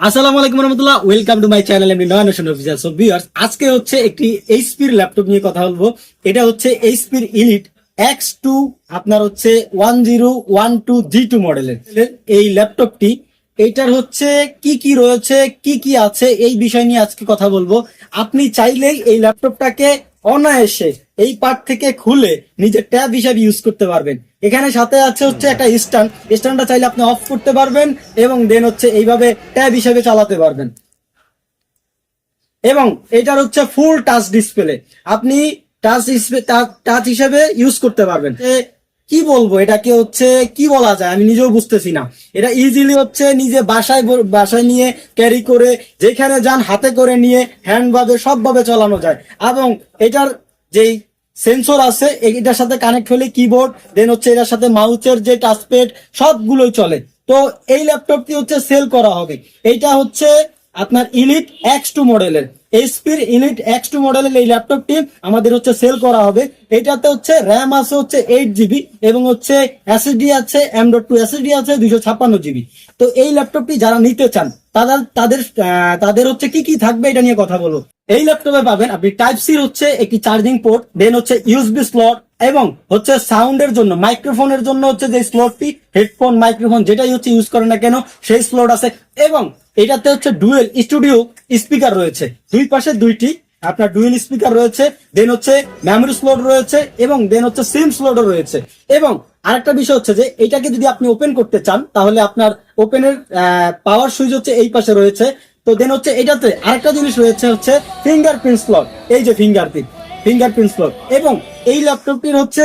আসসালামু আলাইকুম রহমতুল্লাহ, welcome to my channel এমনি নয়ন হোসেন অফিসিয়াল। সো ভিউয়ার্স, আজকে হচ্ছে একটি এইচপির ল্যাপটপ নিয়ে কথা বলবো। এটা হচ্ছে এইচপির ইলিট X2, আপনার হচ্ছে 1012G2 মডেলের এই ল্যাপটপটি। এইটার হচ্ছে কি কি রয়েছে, কি কি আছে, এই বিষয় নিয়ে আজকে কথা বলবো। আপনি চাইলেই এই ল্যাপটপটাকে অনায়াসে এই পার্ট থেকে খুলে নিজের ট্যাব হিসাবে ইউজ করতে পারবেন। এখানে সাথে আছে হচ্ছে একটা স্ট্যান্ডটা চাইলে আপনি অফ করতে পারবেন এবং দেন হচ্ছে এইভাবে ট্যাব হিসেবে চালাতে পারবেন। এবং এটার হচ্ছে ফুল টাচ ডিসপ্লে, আপনি টাচ হিসেবে ইউজ করতে পারবেন। কি বলবো, এটাকে হচ্ছে কি বলা যায় আমি নিজেও বুঝতেছি না। এটা ইজিলি হচ্ছে নিজে বাসায় নিয়ে ক্যারি করে যেখানে যান হাতে করে নিয়ে হ্যান্ড ভাবে সবভাবে চালানো যায়। এবং এটার যেই সেন্সর আছে এটার সাথে কানেক্ট হলে কিবোর্ড, দেন হচ্ছে এটার সাথে মাউসের যে টাচপ্যাড সবগুলোই চলে। তো এই ল্যাপটপটি হচ্ছে সেল করা হবে। এইটা হচ্ছে আপনার ইলিট X2 মডেলের, এইচপির ইলিট X2 মডেলের এই ল্যাপটপটি আমাদের হচ্ছে সেল করা হবে। এটাতে হচ্ছে র্যাম আছে হচ্ছে 8 GB এবং হচ্ছে এসএসডি আছে M.2 এসএসডি আছে 256 GB। তো এই ল্যাপটপটি যারা নিতে চান তাদের হচ্ছে কি কি থাকবে এটা নিয়ে কথা বলবো। এই ল্যাপটপে পাবেন আপনি টাইপ সি হচ্ছে একটি চার্জিং পোর্ট, দেন হচ্ছে ইউএসবি স্লট এবং হচ্ছে সাউন্ডের জন্য মাইক্রোফোনের জন্য হচ্ছে যে স্লটটি হেডফোন মাইক্রোফোন যেটাই হচ্ছে ইউজ করে না কেন সেই স্লট আছে। এবং এটাতে হচ্ছে ডুয়েল স্টুডিও স্পিকার রয়েছে, দুই পাশে দুইটি আপনার ডুয়েল স্পিকার রয়েছে, দেন হচ্ছে মেমোরি স্লট রয়েছে এবং দেন হচ্ছে সিম স্লটও রয়েছে। এবং আরেকটা বিষয় হচ্ছে যে এটাকে যদি আপনি ওপেন করতে চান তাহলে আপনার ওপেনের পাওয়ার সুইচ হচ্ছে এই পাশে রয়েছে। তো দেন হচ্ছে এটাতে আরেকটা জিনিস রয়েছে হচ্ছে ফিঙ্গারপ্রিন্ট স্লট, এই যে ফিঙ্গারপ্রিন্ট স্লট। এবং এই ল্যাপটপটির হচ্ছে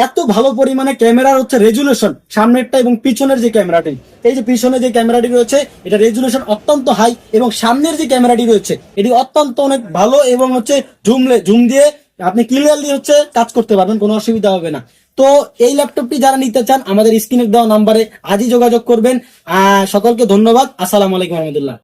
এত ভালো পরিমাণে ক্যামেরার হচ্ছে রেজুলেশন, সামনেরটা এবং পিছনের যে ক্যামেরাটি, এই যে পিছনে যে ক্যামেরাটি রয়েছে এটা রেজুলেশন অত্যন্ত হাই এবং সামনের যে ক্যামেরাটি রয়েছে এটি অত্যন্ত অনেক ভালো এবং হচ্ছে জুম দিয়ে আপনি ক্লিয়ারলি হচ্ছে কাজ করতে পারবেন, কোনো অসুবিধা হবে না। তো এই ল্যাপটপটি যারা নিতে চান আমাদের স্ক্রিনে দেওয়া নাম্বারে আজই যোগাযোগ করবেন। সকলকে ধন্যবাদ। আসসালামু আলাইকুম রহমতুল্লাহ।